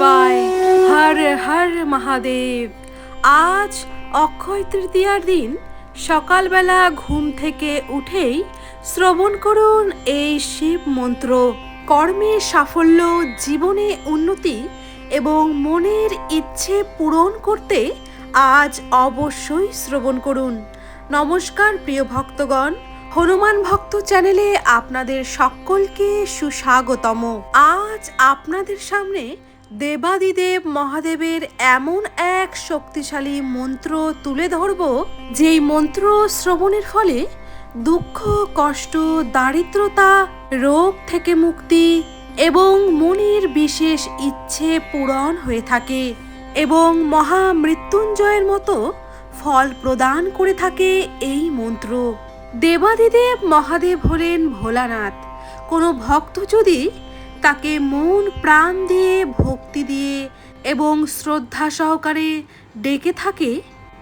শিবায়। হর হর মহাদেব। আজ অক্ষয় তৃতীয়ার দিন সকালবেলা ঘুম থেকে উঠেই শ্রবণ করুন এই শিব মন্ত্র। কর্মে সাফল্য, জীবনে উন্নতি এবং মনের ইচ্ছে পূরণ করতে আজ অবশ্যই শ্রবণ করুন। নমস্কার প্রিয় ভক্তগণ, হনুমান ভক্ত চ্যানেলে আপনাদের সকলকে সুস্বাগতম। আজ আপনাদের সামনে দেবাদিদেব মহাদেবের এমন এক শক্তিশালী মন্ত্র তুলে ধরব, যেই মন্ত্র শ্রবণের ফলে দুঃখ, কষ্ট, দারিদ্রতা, রোগ থেকে মুক্তি এবং মনের বিশেষ ইচ্ছে পূরণ হয়ে থাকে এবং মহামৃত্যুঞ্জয়ের মতো ফল প্রদান করে থাকে এই মন্ত্র। দেবাদিদেব মহাদেব হলেন ভোলানাথ। কোনো ভক্ত যদি তাকে মন প্রাণ দিয়ে, ভক্তি দিয়ে এবং শ্রদ্ধা সহকারে ডেকে থাকে,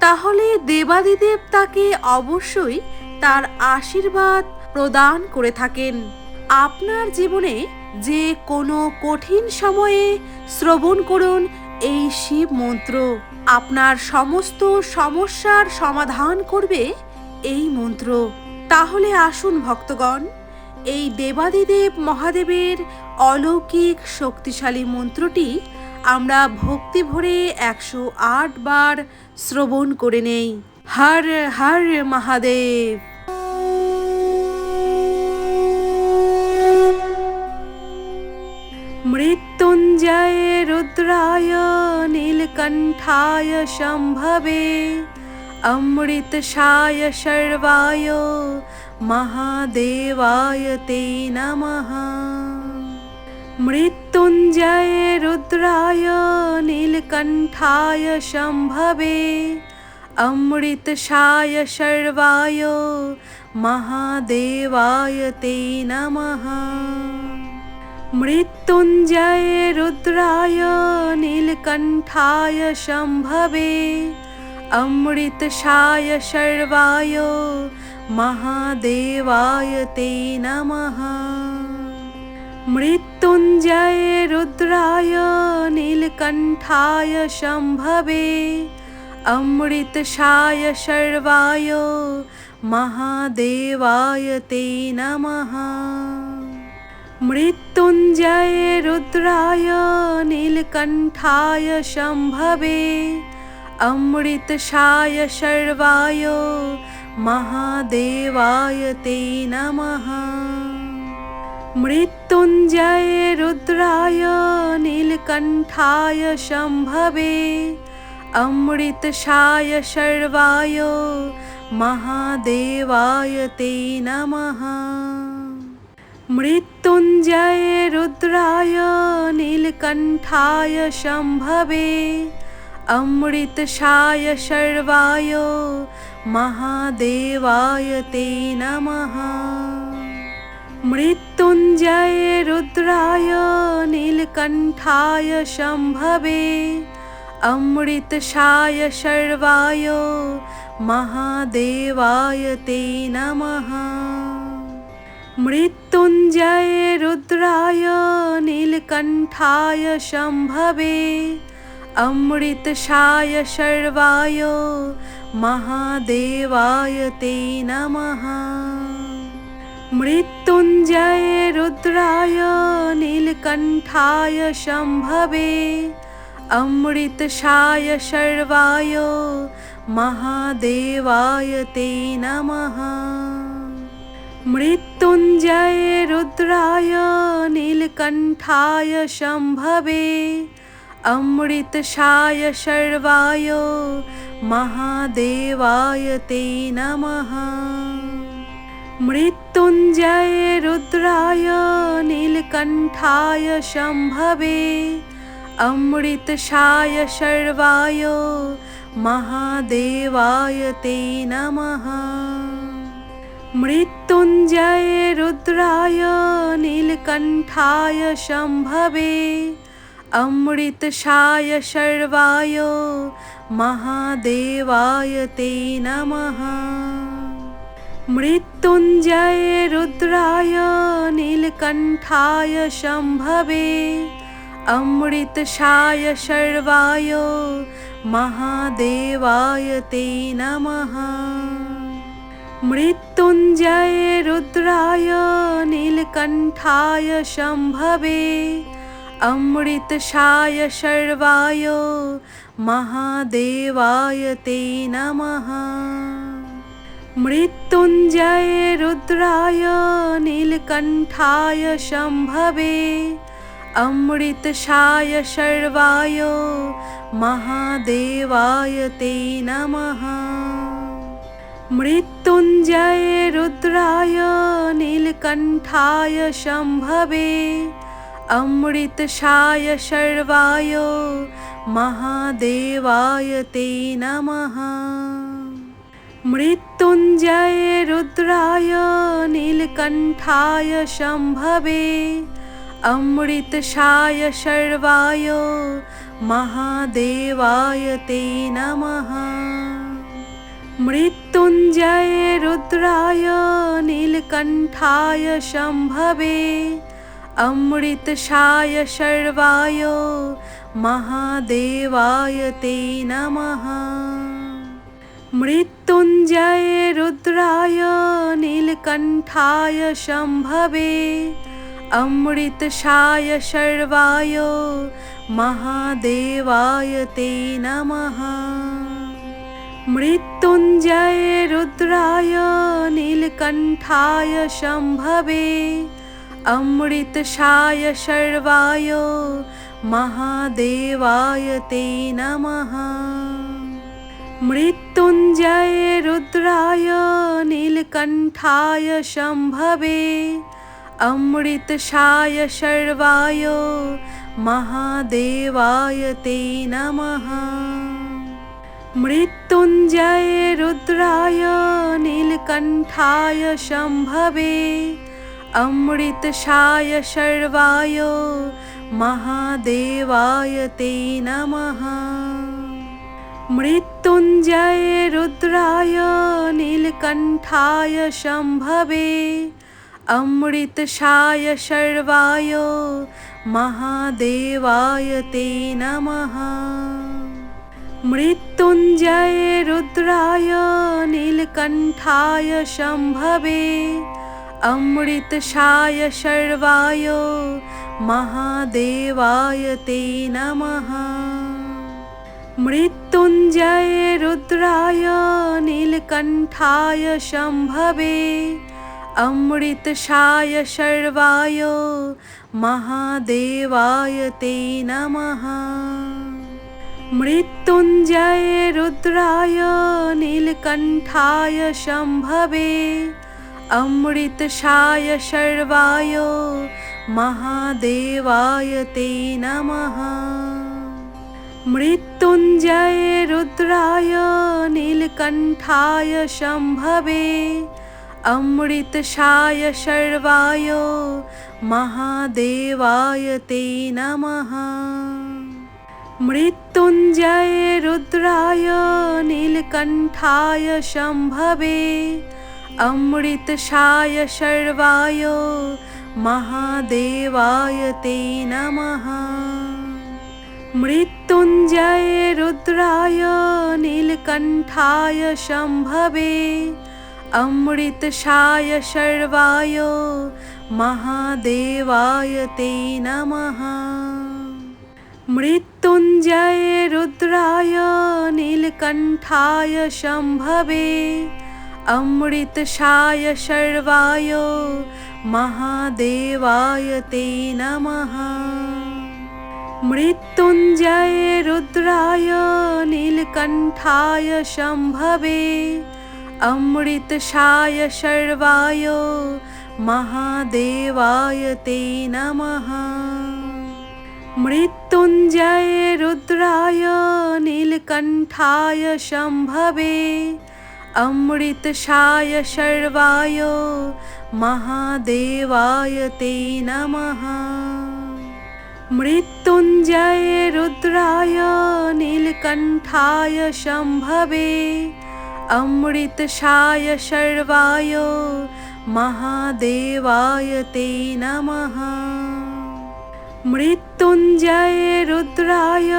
তাহলে দেবাদিদেব তাকে অবশ্যই তার আশীর্বাদ প্রদান করে থাকেন। আপনার জীবনে যে কোনো কঠিন সময়ে শ্রবণ করুন এই শিব মন্ত্র। আপনার সমস্ত সমস্যার সমাধান করবে এই মন্ত্র। তাহলে আসুন ভক্তগণ, এই দেবাদিদেব মহাদেবের অলৌকিক শক্তিশালী মন্ত্রটি আমরা ভক্তি ভরে 108 বার শ্রবণ করে নেই। হর হর মহাদেব। মৃত্যুঞ্জয় রুদ্রায় নীলকণ্ঠায় শম্ভবে অমৃতশায় শর্বায় মহাদেবায় তে নমঃ। মৃত্যুঞ্জয় রুদ্রায় নীলকণ্ঠায় শম্ভবে অমৃতশায় শর্বায় মহাদেবায় তে নমঃ। মৃত্যুঞ্জয় রুদ্রায় নীলকণ্ঠায় শম্ভবে অমৃতশায় শর্বায় মহাদেবায় তে নমঃ। মৃত্যুঞ্জয় রুদ্রায় নীলকণ্ঠায় শম্ভবে অমৃতশায় শর্বায় মহাদেবায় তে নমঃ। মৃত্যুঞ্জয় রুদ্রায় নীলকণ্ঠায় শম্ভবে অমৃতশায় শর্বায় মহাদেবায় তে নমঃ। মৃত্যুঞ্জয় রুদ্রায় নীলকণ্ঠায় শম্ভবে অমৃতশায় শর্বায় মহাদেবায় তে নমঃ। মৃত্যুঞ্জয় রুদ্রায় নীলকণ্ঠায় শম্ভবে অমৃতশায় শর্বায় মহাদেবায় তে নমঃ। মৃত্যুঞ্জয় রুদ্রায় নীলকণ্ঠায় শম্ভবে অমৃতশায় শর্বায় মহাদেবায় তে নমঃ। মৃত্যুঞ্জয় রুদ্রায় নীলকণ্ঠায় শম্ভবে অমৃতশায় শর্বায় মহাদেবায় তে নমঃ। মৃত্যুঞ্জয় রুদ্রায় নীলকণ্ঠায় শম্ভবে অমৃতশায় শর্বায় মহাদেবায় তে নমঃ। মৃত্যুঞ্জয় রুদ্রায় নীলকণ্ঠায় শম্ভবে অমৃতশায় শর্বায় মহাদেবায় তে নমঃ। মৃত্যুঞ্জয় রুদ্রায় নীলকণ্ঠায় শম্ভবে অমৃতশায় শর্বায় মহাদেবায় তে নমঃ। মৃত্যুঞ্জয় রুদ্রায় নীলকণ্ঠায় শম্ভবে অমৃতশায় শর্বায় মহাদেবায় তে নমঃ। মৃত্যুঞ্জয় রুদ্রায় নীলকণ্ঠায় শম্ভবে अमृतशाय शर्वाय महादेवाय ते नमः। मृत्युञ्जय रुद्राय नीलकण्ठाय शम्भवे अमृतशाय शर्वाय महादेवाय ते नमः। मृत्युञ्जय रुद्राय नीलकण्ठाय शम्भवे अमृतशाय शर्वाय महादेवाय ते नमः। मृत्युञ्जय रुद्राय नीलकण्ठाय शम्भवे अमृतशाय शर्वाय महादेवाय ते नमः। मृत्युञ्जय रुद्राय नीलकण्ठाय शम्भवे अमृतशाय शर्वाय महादेवाय ते नमः। मृत्युञ्जय रुद्राय नीलकण्ठाय शम्भवे अमृतशाय शर्वाय महादेवाय ते नमः। मृत्युञ्जय रुद्राय नीलकण्ठाय शम्भवे अमृतशाय शर्वाय महादेवाय ते नमः। मृत्युञ्जय रुद्राय नीलकण्ठाय शम्भवे अमृतशाय शर्वाय महादेवाय ते नमः। मृत्युञ्जय रुद्राय नीलकण्ठाय शम्भवे अमृतशाय शर्वाय महादेवाय ते नमः। मृत्युञ्जय रुद्राय नीलकण्ठाय शम्भवे अमृतशाय शर्वाय महादेवाय ते नमः। मृत्युञ्जय रुद्राय नीलकण्ठाय शम्भवे अमृतशाय शर्वाय महादेवाय ते नमः। मृत्युञ्जय रुद्राय नीलकण्ठाय शम्भवे अमृतशाय शर्वाय महादेवाय ते नमः। मृत्युञ्जय रुद्राय नीलकण्ठाय शम्भवे अमृतशाय शर्वाय महादेवाय ते नमः। मृत्युञ्जय रुद्राय नीलकण्ठाय शम्भवे अमृतशाय शर्वाय महादेवाय ते नमः। मृत्युञ्जय रुद्राय नीलकण्ठाय शम्भवे अमृतशाय शर्वाय महादेवाय ते नमः। मृत्युञ्जय रुद्राय नीलकण्ठाय शम्भवे अमृतशाय शर्वाय महादेवाय ते नमः। मृत्युञ्जय रुद्राय नीलकण्ठाय शम्भवे अमृतशाय शर्वाय महादेवाय ते नमः। मृत्युञ्जय रुद्राय नीलकण्ठाय शम्भवे अमृतशाय शर्वाय महादेवाय ते नमः। मृत्युञ्जय रुद्राय नीलकण्ठाय शम्भवे अमृतशाय शर्वाय महादेवाय ते नमः। मृत्युञ्जय रुद्राय नीलकण्ठाय शम्भवे अमृतशाय शर्वाय महादेवाय ते नमः। मृत्युञ्जय रुद्राय नीलकण्ठाय शम्भवे अमृतशाय शर्वाय महादेवाय ते नमः। मृत्युञ्जय रुद्राय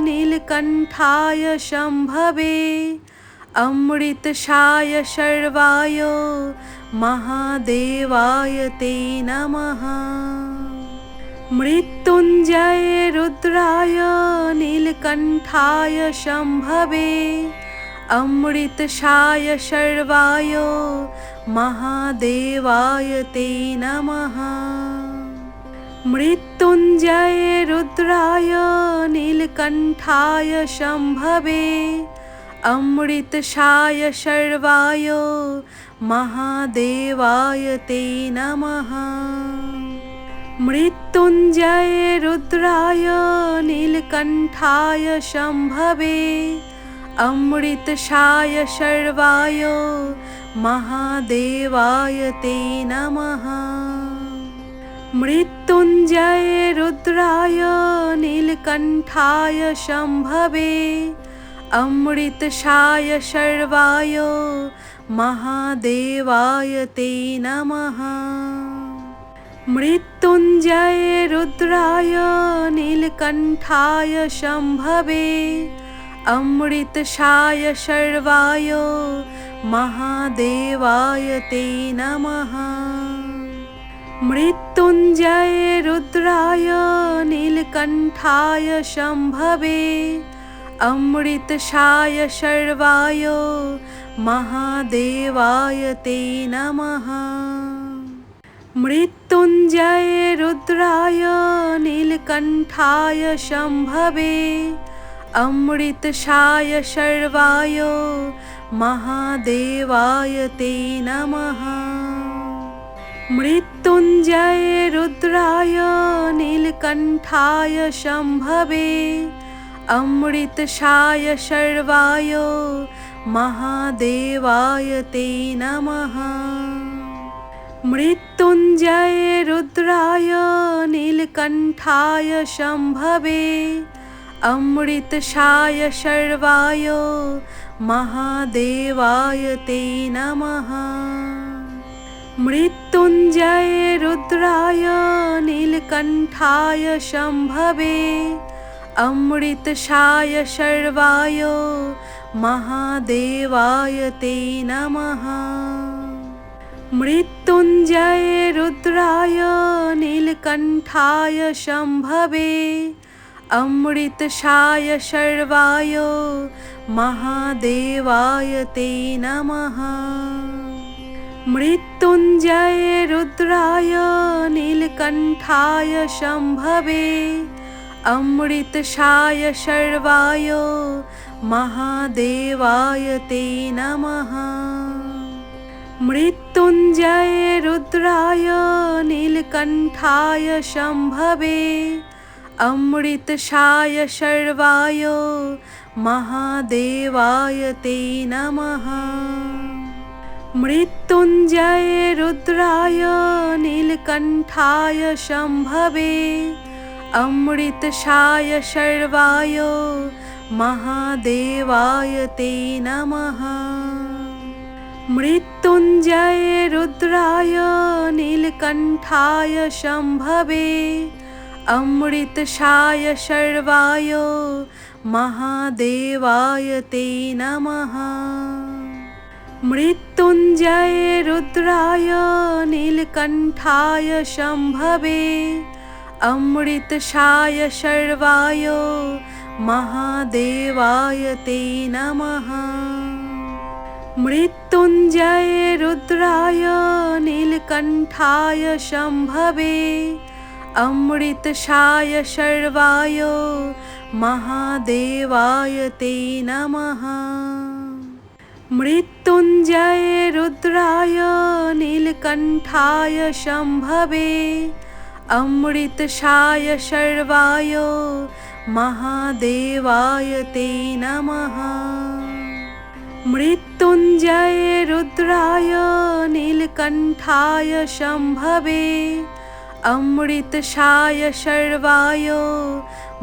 नीलकण्ठाय शम्भवे अमृतशाय शर्वाय महादेवाय ते नमः। मृत्युञ्जय रुद्राय नीलकण्ठाय शम्भवे अमृतशाय शर्वाय महादेवाय ते नमः। मृत्युञ्जय रुद्राय नीलकण्ठाय शम्भवे अमृतशाय शर्वाय महादेवाय ते नमः। मृत्युञ्जय रुद्राय नीलकण्ठाय शम्भवे अमृतशाय शर्वाय महादेवाय ते नमः। मृत्युञ्जय रुद्राय नीलकण्ठाय शम्भवे अमृतशाय शर्वाय महादेवाय ते नमः। मृत्युञ्जय रुद्राय नीलकण्ठाय शम्भवे अमृतशाय शर्वाय महादेवाय ते नमः। मृत्युञ्जय रुद्राय नीलकण्ठाय शम्भवे अमृतशाय शर्वाय महादेवाय ते नमः। मृत्युञ्जय रुद्राय नीलकण्ठाय शम्भवे अमृतशाय शर्वाय महादेवाय ते नमः। मृत्युञ्जय रुद्राय नीलकण्ठाय शम्भवे अमृतशाय शर्वाय महादेवाय ते नमः। मृत्युञ्जय रुद्राय नीलकण्ठाय शम्भवे अमृतशाय शर्वाय महादेवाय ते नमः। मृत्युञ्जय रुद्राय नीलकण्ठाय शम्भवे अमृतशाय शर्वाय महादेवाय ते नमः। मृत्युञ्जय रुद्राय नीलकण्ठाय शम्भवे अमृतशाय शर्वाय महादेवाय ते नमः। मृत्युञ्जय रुद्राय नीलकण्ठाय शम्भवे अमृतशाय शर्वाय महादेवाय ते नमः। मृत्युञ्जय रुद्राय नीलकण्ठाय शम्भवे अमृतशाय शर्वाय महादेवाय ते नमः। मृत्युञ्जय रुद्राय नीलकण्ठाय शम्भवे अमृतशाय शर्वाय महादेवाय ते नमः। मृत्युञ्जय रुद्राय नीलकण्ठाय शम्भवे अमृतशाय शर्वाय महादेवाय ते नमः। मृत्युञ्जय रुद्राय नीलकण्ठाय शम्भवे अमृतशाय शर्वाय महादेवाय ते नमः। मृत्युञ्जय रुद्राय नीलकण्ठाय शम्भवे अमृतशाय शर्वाय महादेवाय ते नमः। मृत्युञ्जय रुद्राय नीलकण्ठाय शम्भवे अमृतशाय शर्वाय महादेवाय ते नमः। मृत्युञ्जय रुद्राय नीलकण्ठाय शम्भवे अमृतशाय शर्वाय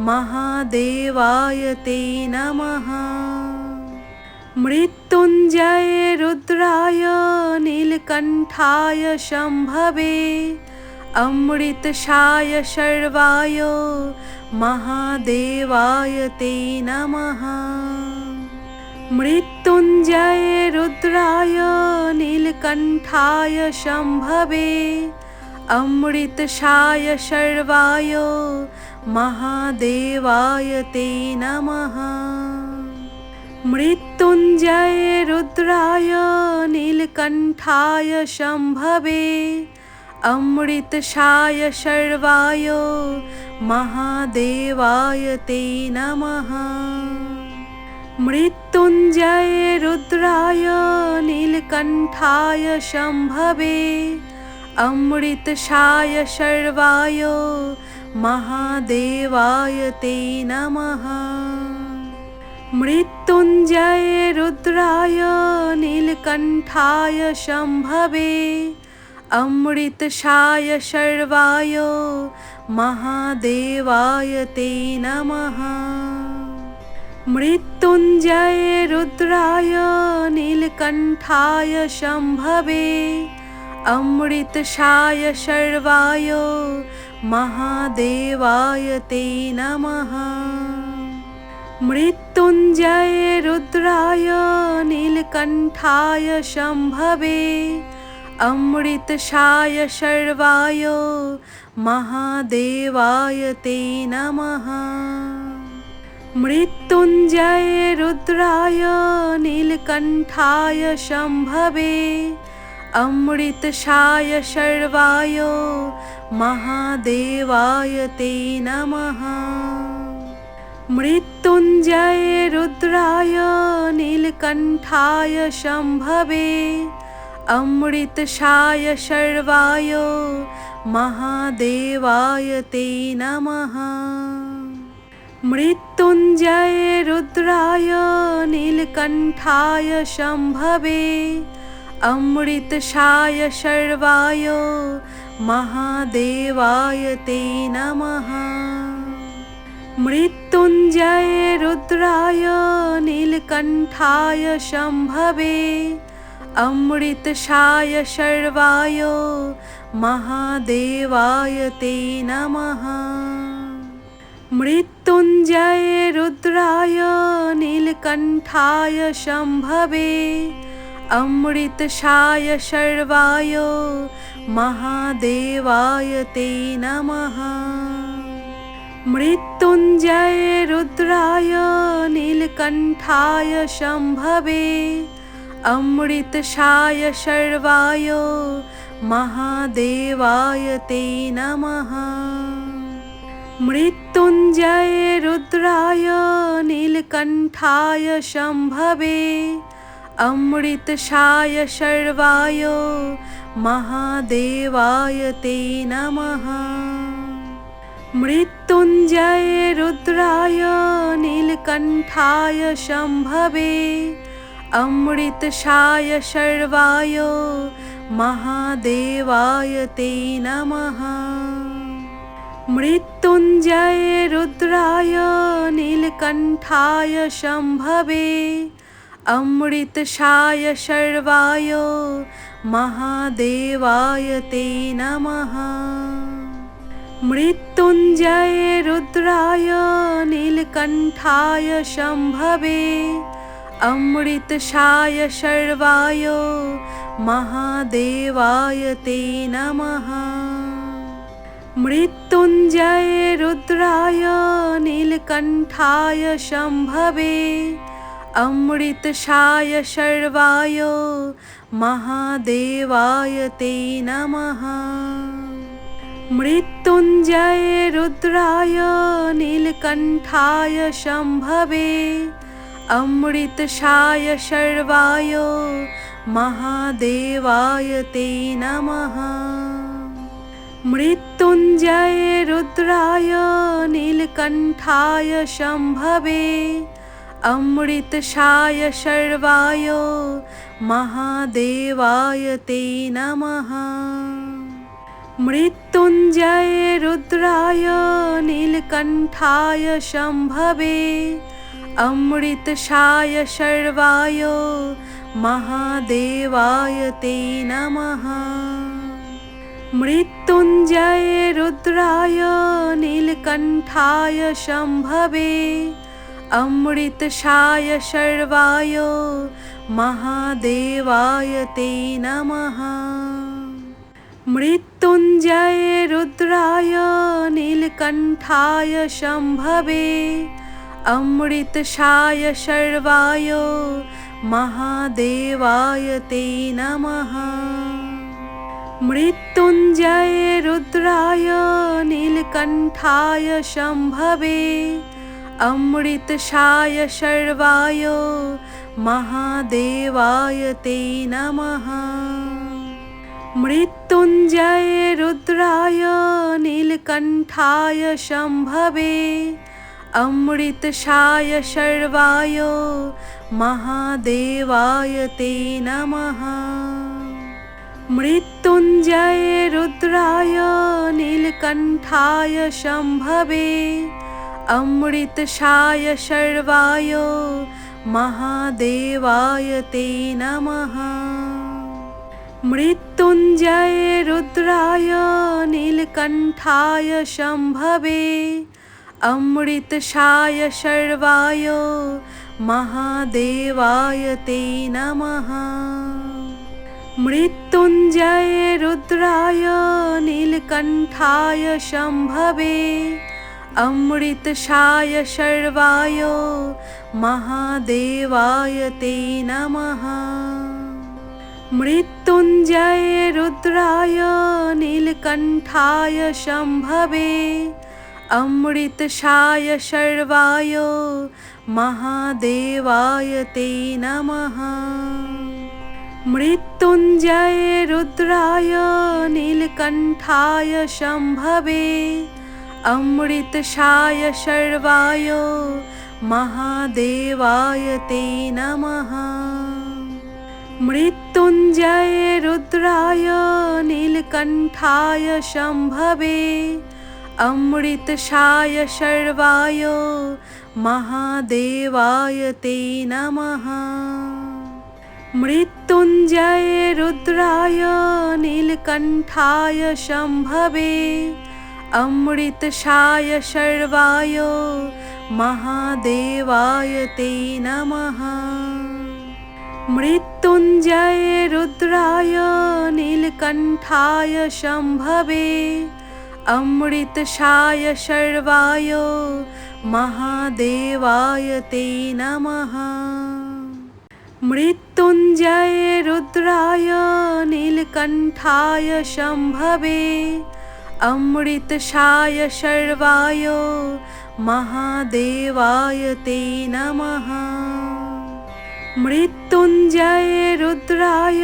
महादेवाय ते नमः। मृत्युञ्जय रुद्राय नीलकण्ठाय शम्भवे अमृतशाय शर्वाय महादेवाय ते नमः। मृत्युञ्जय रुद्राय नीलकण्ठाय शम्भवे अमृतशाय शर्वाय महादेवाय ते नमः। मृत्युञ्जय रुद्राय नीलकण्ठाय शम्भवे अमृतशाय शर्वाय महादेवाय ते नमः। मृत्युञ्जय रुद्राय नीलकण्ठाय शम्भवे अमृतशाय शर्वाय महादेवाय ते नमः। मृत्युञ्जय रुद्राय नीलकण्ठाय शम्भवे अमृतशाय शर्वाय महादेवाय ते नमः। मृत्युञ्जय रुद्राय नीलकण्ठाय शम्भवे अमृतशाय शर्वाय महादेवाय ते नमः। मृत्युञ्जय रुद्राय नीलकण्ठाय शम्भवे अमृतशाय शर्वाय महादेवाय ते नमः। मृत्युञ्जय रुद्राय नीलकण्ठाय शम्भवे अमृतशाय शर्वाय महादेवाय ते नमः। मृत्युञ्जय रुद्राय नीलकण्ठाय शम्भवे अमृतशाय शर्वाय महादेवाय ते नमः। मृत्युञ्जय रुद्राय नीलकण्ठाय शम्भवे अमृतशाय शर्वाय महादेवाय ते नमः। मृत्युञ्जय रुद्राय नीलकण्ठाय शम्भवे अमृतशाय शर्वाय महादेवाय ते नमः। मृत्युञ्जय रुद्राय नीलकण्ठाय शम्भवे अमृतशाय शर्वाय महादेवाय ते नमः। मृत्युञ्जय रुद्राय नीलकण्ठाय शम्भवे अमृतशाय शर्वाय महादेवाय ते नमः। मृत्युञ्जय रुद्राय नीलकण्ठाय शम्भवे अमृतशाय शर्वाय महादेवाय ते नमः। मृत्युञ्जय रुद्राय नीलकण्ठाय शम्भवे अमृतशाय शर्वाय महादेवाय ते नमः। मृत्युञ्जय रुद्राय नीलकण्ठाय शम्भवे अमृतशाय शर्वाय महादेवाय ते नमः। मृत्युञ्जय रुद्राय नीलकण्ठाय शम्भवे अमृतशाय शर्वाय महादेवाय ते नमः। मृत्युञ्जय रुद्राय नीलकण्ठाय शम्भवे अमृतशाय शर्वाय महादेवाय ते नमः। मृत्युञ्जय रुद्राय नीलकण्ठाय शम्भवे अमृतशाय शर्वाय महादेवाय ते नमः। मृत्युञ्जय रुद्राय नीलकण्ठाय शम्भवे अमृतशाय शर्वाय महादेवाय ते नमः। मृत्युञ्जय रुद्राय नीलकण्ठाय शम्भवे अमृतशाय शर्वाय महादेवाय ते नमः। मृत्युञ्जय रुद्राय नीलकण्ठाय शम्भवे अमृतशाय शर्वाय महादेवाय ते नमः। मृत्युञ्जय रुद्राय नीलकण्ठाय शम्भवे अमृतशाय शर्वाय महादेवाय ते नमः। मृत्युञ्जय रुद्राय नीलकण्ठाय शम्भवे अमृतशाय शर्वाय महादेवाय ते नमः। मृत्युञ्जय रुद्राय नीलकण्ठाय शम्भवे अमृतशाय शर्वाय महादेवाय ते नमः। मृत्युञ्जय रुद्राय नीलकण्ठाय शम्भवे अमृतशाय शर्वाय महादेवाय ते नमः। मृत्युञ्जय रुद्राय नीलकण्ठाय शम्भवे अमृतशाय शर्वाय महादेवाय ते नमः। मृत्युञ्जय रुद्राय नीलकण्ठाय शम्भवे अमृतशाय शर्वाय महादेवाय ते नमः। मृत्युञ्जय रुद्राय नीलकण्ठाय शम्भवे अमृतशाय शर्वाय महादेवाय ते नमः। मृत्युञ्जय रुद्राय नीलकण्ठाय शम्भवे अमृतशाय शर्वाय महादेवाय ते नमः। मृत्युञ्जय रुद्राय नीलकण्ठाय शम्भवे अमृतशाय शर्वाय महादेवाय ते नमः। मृत्युञ्जय रुद्राय नीलकण्ठाय शम्भवे अमृतशाय शर्वाय महादेवाय ते नमः। मृत्युञ्जय रुद्राय नीलकण्ठाय शम्भवे अमृतशाय शर्वाय महादेवाय ते नमः। मृत्युञ्जय रुद्राय नीलकण्ठाय शम्भवे अमृतशाय शर्वाय महादेवाय ते नमः। मृत्युञ्जय रुद्राय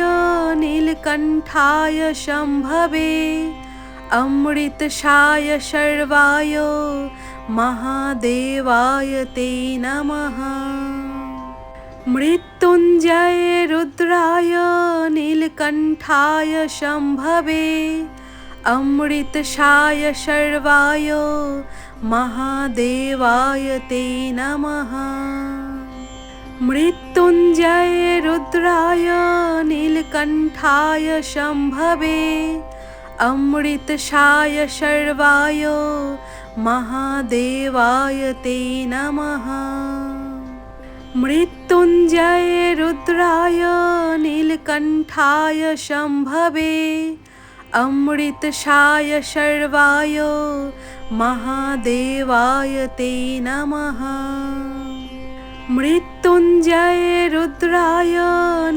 नीलकण्ठाय शम्भवे अमृतशाय शर्वाय महादेवाय ते नमः। मृत्युञ्जय रुद्राय नीलकण्ठाय शम्भवे अमृतशाय शर्वाय महादेवाय ते नमः। मृत्युञ्जय रुद्राय नीलकण्ठाय शम्भवे अमृतशाय शर्वाय महादेवाय ते नमः। मृत्युञ्जय रुद्राय नीलकण्ठाय शम्भवे अमृतशाय शर्वाय महादेवाय ते नमः। मृत्युञ्जय रुद्राय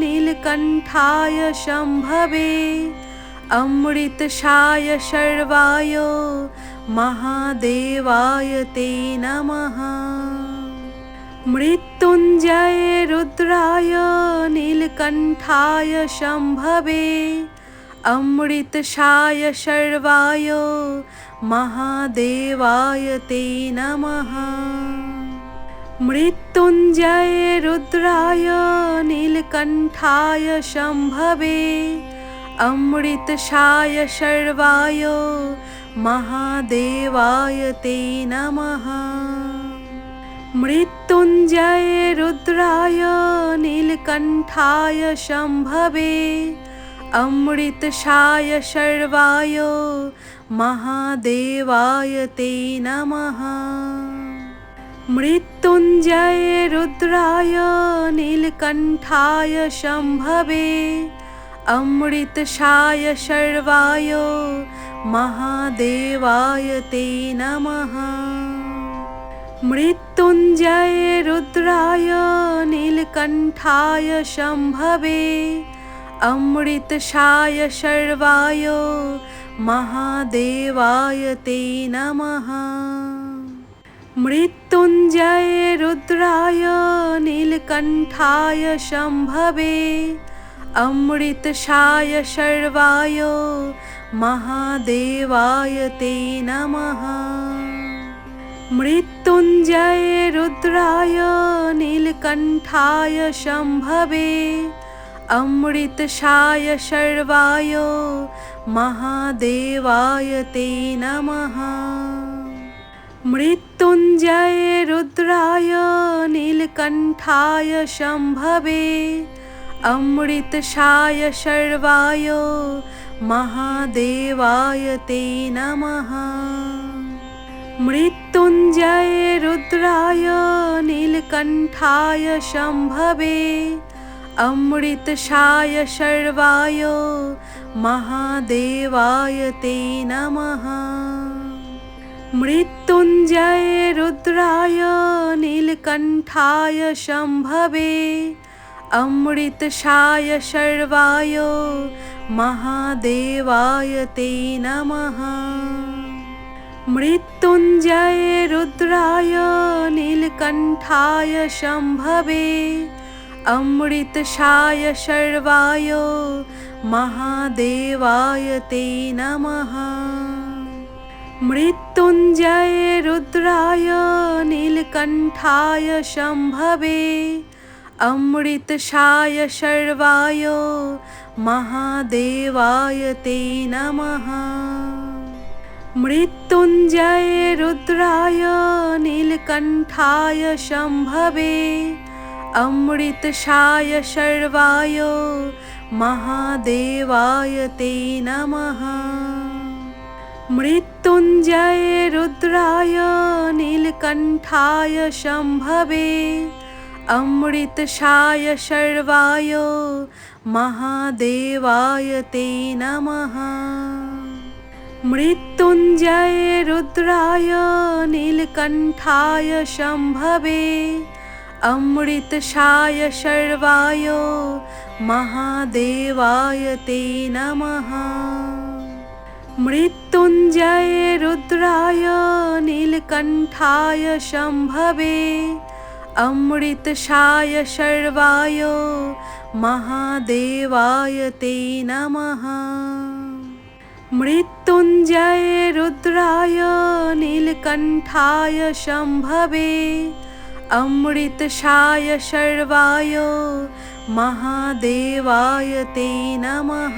नीलकण्ठाय शम्भवे अमृतशाय शर्वाय महादेवाय ते नमः। मृत्युञ्जय रुद्राय नीलकण्ठाय शम्भवे अमृतशाय शर्वाय महादेवाय ते नमः। मृत्युञ्जय रुद्राय नीलकण्ठाय शम्भवे अमृतशाय शर्वाय महादेवाय ते नमः। मृत्युञ्जय रुद्राय नीलकण्ठाय शम्भवे अमृतशाय शर्वाय महादेवाय ते नमः। मृत्युञ्जय रुद्राय नीलकण्ठाय शम्भवे अमृतशाय शर्वाय महादेवाय ते नमः। मृत्युञ्जय रुद्राय नीलकण्ठाय शम्भवे अमृतशाय शर्वाय महादेवाय ते नमः। मृत्युञ्जय रुद्राय नीलकण्ठाय शम्भवे अमृतशाय शर्वाय महादेवाय ते नमः। मृत्युञ्जय रुद्राय नीलकण्ठाय शम्भवे अमृतशाय शर्वाय महादेवाय ते नमः। मृत्युञ्जय रुद्राय नीलकण्ठाय शम्भवे अमृतशाय शर्वाय महादेवाय ते नमः। मृत्युञ्जय रुद्राय नीलकण्ठाय शम्भवे अमृतशाय शर्वाय महादेवाय ते नमः। मृत्युञ्जय रुद्राय नीलकण्ठाय शम्भवे अमृतशाय शर्वाय महादेवाय ते नमः। मृत्युञ्जय रुद्राय नीलकण्ठाय शम्भवे अमृतशाय शर्वाय महादेवाय ते नमः। मृत्युञ्जय रुद्राय नीलकण्ठाय शम्भवे अमृतशाय शर्वाय महादेवाय ते नमः। मृत्युञ्जय रुद्राय नीलकण्ठाय शम्भवे अमृतशाय शर्वाय महादेवाय ते नमः। मृत्युञ्जय रुद्राय नीलकण्ठाय शम्भवे अमृतशाय शर्वाय महादेवाय ते नमः। मृत्युञ्जय रुद्राय नीलकण्ठाय शम्भवे अमृतशाय शर्वाय महादेवाय ते नमः। मृत्युञ्जय रुद्राय नीलकण्ठाय शम्भवे अमृतशाय शर्वाय महादेवाय ते नमः। मृत्युञ्जय रुद्राय नीलकण्ठाय शम्भवे अमृतशाय शर्वाय महादेवाय ते नमः।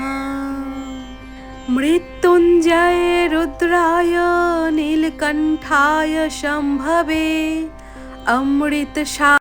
मृत्युञ्जय रुद्राय नीलकण्ठाय शम्भवे अमृतशाय